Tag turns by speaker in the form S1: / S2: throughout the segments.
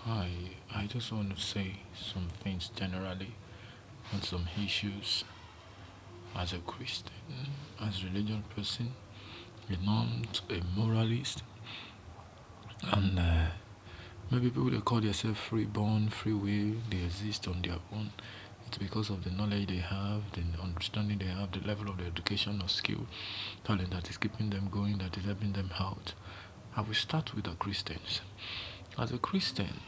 S1: Hi, I just want to say some things generally on some issues as a Christian, as a religious person, a not a moralist, and maybe people they call themselves freeborn, free will, they exist on their own. It's because of the knowledge they have, the understanding they have, the level of their education or skill, talent that is keeping them going, that is helping them out. I will start with the Christians. As a Christian,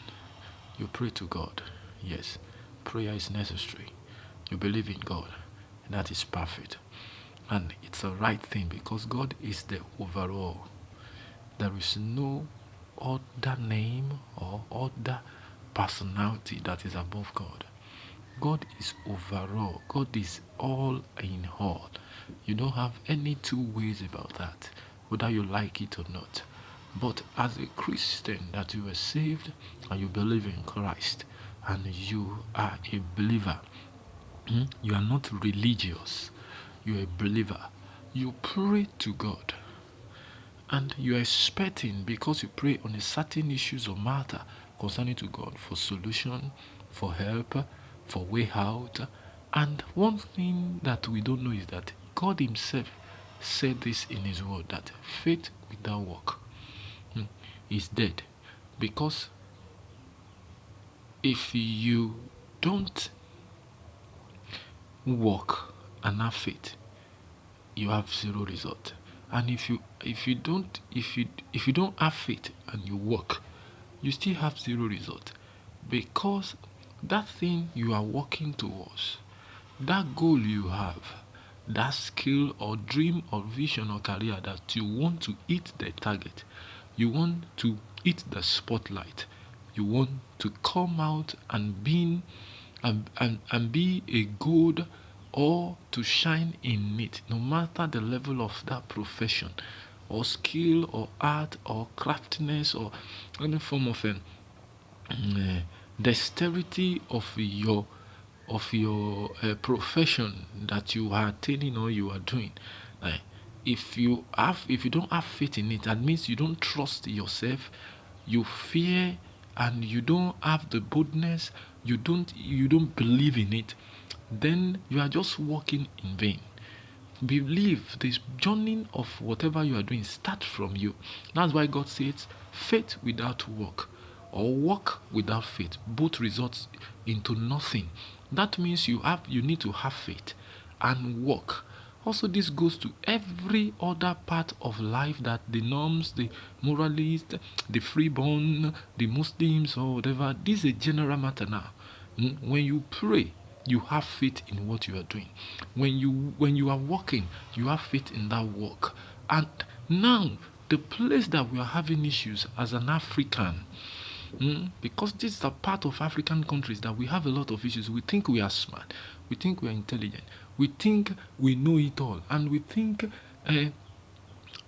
S1: you pray to God. Yes, prayer is necessary. You believe in God, and that is perfect. And it's a right thing because God is the overall. There is no other name or other personality that is above God. God is overall. God is all in all. You don't have any two ways about that, whether you like it or not. But as a Christian, that you are saved and you believe in Christ and you are a believer, you are not religious, you are a believer. You pray to God and you are expecting because you pray on a certain issues or matter concerning to God for solution, for help, for way out. And one thing that we don't know is that God Himself said this in His word that faith without work is dead. Because if you don't work and have faith, you have zero result. And if you don't have faith and you work, you still have zero result. Because that thing you are working towards, that goal you have, that skill or dream or vision or career that you want to hit the target, you want to hit the spotlight, you want to come out and be a good or to shine in it, no matter the level of that profession or skill or art or craftiness or any form of dexterity of your profession that you are attaining or you are doing. Like, if you don't have faith in it, that means you don't trust yourself, you fear, and you don't have the boldness, you don't believe in it, then you are just walking in vain. Believe this journey of whatever you are doing start from you. That's why God says faith without work or work without faith both results into nothing. That means you need to have faith and work. Also, this goes to every other part of life that the norms, the moralists, the freeborn, the Muslims, or whatever. This is a general matter now. When you pray, you have faith in what you are doing. When you are working, you have faith in that work. And now, the place that we are having issues as an African, because this is a part of African countries that we have a lot of issues. We think we are smart, we think we are intelligent, we think we know it all, and uh,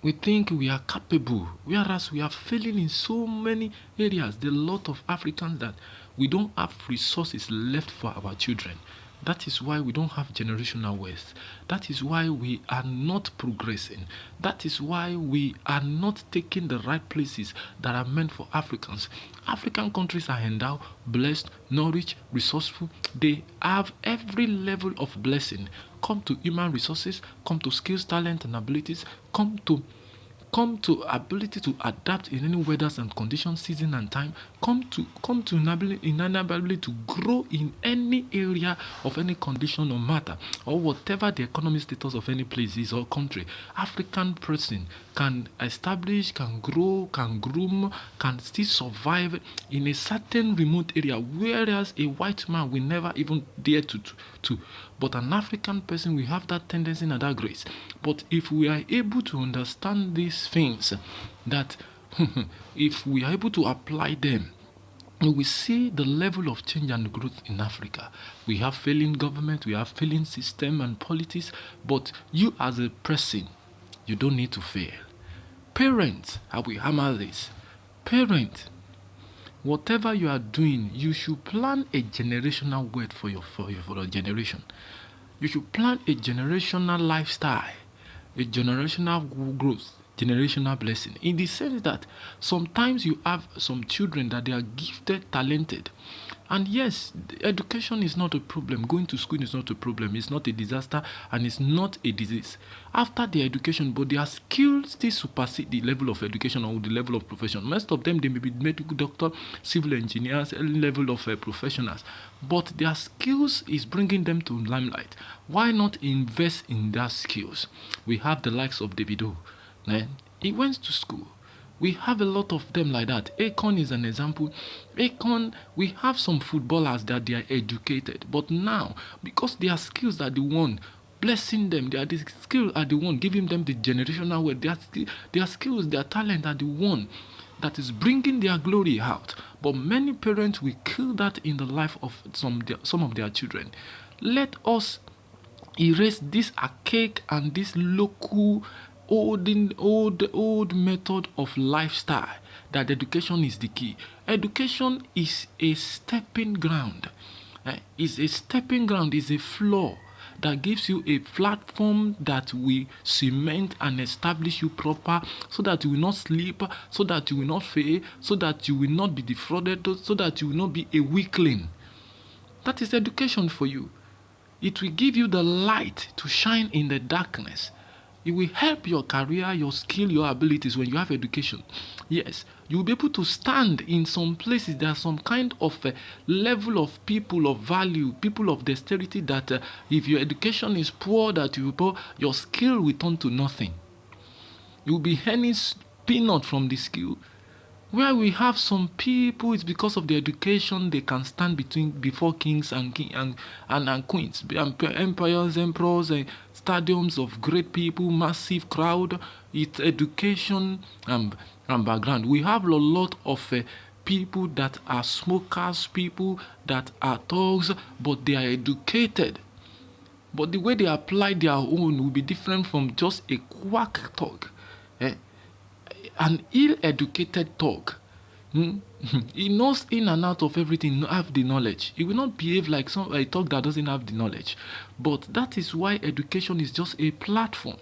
S1: we think we are capable, whereas we are failing in so many areas. There are a lot of Africans that we don't have resources left for our children. That is why we don't have generational wealth. That is why we are not progressing. That is why we are not taking the right places that are meant for Africans. African countries are endowed, blessed, nourished, resourceful. They have every level of blessing. Come to human resources, come to skills, talent, and abilities, come to ability to adapt in any weathers and conditions, season and time, come to an ability to grow in any area of any condition or matter or whatever the economic status of any place is or country. African person can establish, can grow, can groom, can still survive in a certain remote area, whereas a white man will never even dare to. But an African person will have that tendency and that grace. But if we are able to understand these things, that if we are able to apply them, we see the level of change and growth in Africa. We have failing government, we have failing system and politics, but you as a person, you don't need to fail. Parents, I will hammer this. Parents, whatever you are doing, you should plan a generational wealth for your generation. You should plan a generational lifestyle, a generational growth, generational blessing, in the sense that sometimes you have some children that they are gifted, talented, and yes, education is not a problem. Going to school is not a problem. It's not a disaster, and it's not a disease. After their education, but their skills still supersede the level of education or the level of profession. Most of them, they may be medical doctor, civil engineers, any level of professionals, but their skills is bringing them to limelight. Why not invest in their skills? We have the likes of Davido. He went to school. We have a lot of them like that. Akon is an example. Akon, we have some footballers that they are educated, but now, because their skills are the one blessing them, their skills are the one giving them the generational wealth, their skills, their talent are the one that is bringing their glory out. But many parents will kill that in the life of some of their children. Let us erase this archaic and this local old method of lifestyle, that education is the key. Education is a stepping ground. Is a stepping ground, is a floor that gives you a platform that will cement and establish you proper, so that you will not sleep, so that you will not fail, so that you will not be defrauded, so that you will not be a weakling. That is education for you. It will give you the light to shine in the darkness. It will help your career, your skill, your abilities when you have education. Yes, you will be able to stand in some places. There are some kind of level of people of value, people of dexterity that if your education is poor, that your skill will turn to nothing. You will be earning peanut from the skill. Where we have some people, it's because of the education they can stand before kings and queens, empires, emperors, stadiums of great people, massive crowd. It's education and background. We have a lot of people that are smokers, people that are thugs, but they are educated. But the way they apply their own will be different from just a quack thug. An ill-educated thug, he knows in and out of everything, have the knowledge. He will not behave like a thug that doesn't have the knowledge. But that is why education is just a platform.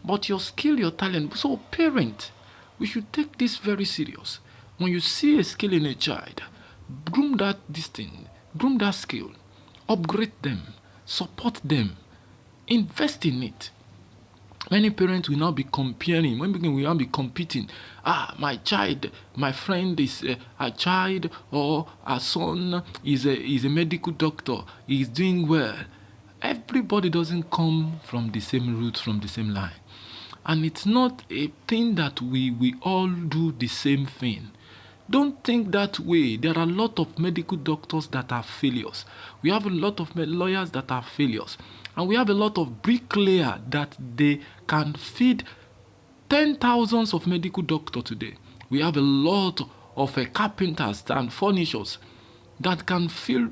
S1: But your skill, your talent. So parent, we should take this very serious. When you see a skill in a child, groom that skill, upgrade them, support them, invest in it. Many parents will now be comparing. When we will be competing. My friend is a child, or a son is a medical doctor. He is doing well. Everybody doesn't come from the same root, from the same line, and it's not a thing that we all do the same thing. Don't think that way. There are a lot of medical doctors that are failures. We have a lot of lawyers that are failures. And we have a lot of bricklayers that they can feed 10,000s of medical doctors today. We have a lot of carpenters and furnishers that can fill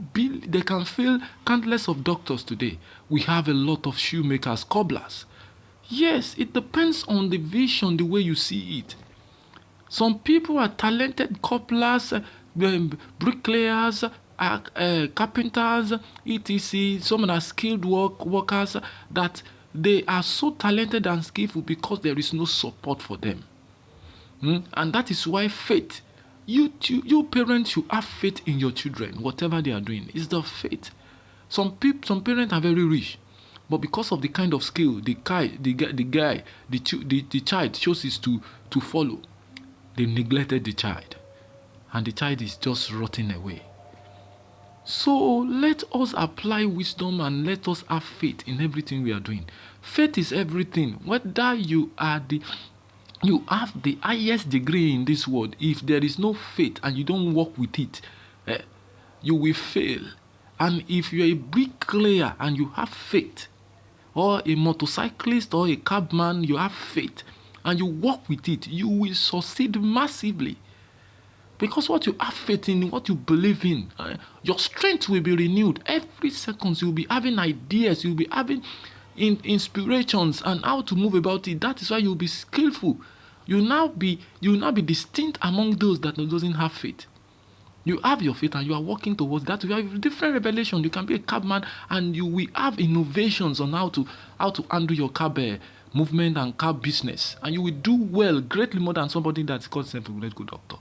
S1: countless of doctors today. We have a lot of shoemakers, cobblers. Yes, it depends on the vision, the way you see it. Some people are talented cobblers, bricklayers, carpenters, etc. Some are skilled workers that they are so talented and skillful because there is no support for them. And that is why faith, you parents should have faith in your children, whatever they are doing. It's the faith. Some parents are very rich, but because of the kind of skill the child chooses to follow, they neglected the child, and the child is just rotting away. So let us apply wisdom and let us have faith in everything we are doing. Faith is everything. Whether you have the highest degree in this world, if there is no faith and you don't work with it, you will fail. And if you're a bricklayer and you have faith, or a motorcyclist or a cabman, you have faith and you work with it, you will succeed massively. Because what you have faith in, what you believe in, your strength will be renewed. Every second you'll be having ideas, you'll be having inspirations and how to move about it. That is why you'll be skillful. You'll now be distinct among those that doesn't have faith. You have your faith and you are working towards that. You have different revelation. You can be a cabman and you will have innovations on how to handle your cab movement and car business, and you will do well greatly more than somebody that's called self-employed good doctor.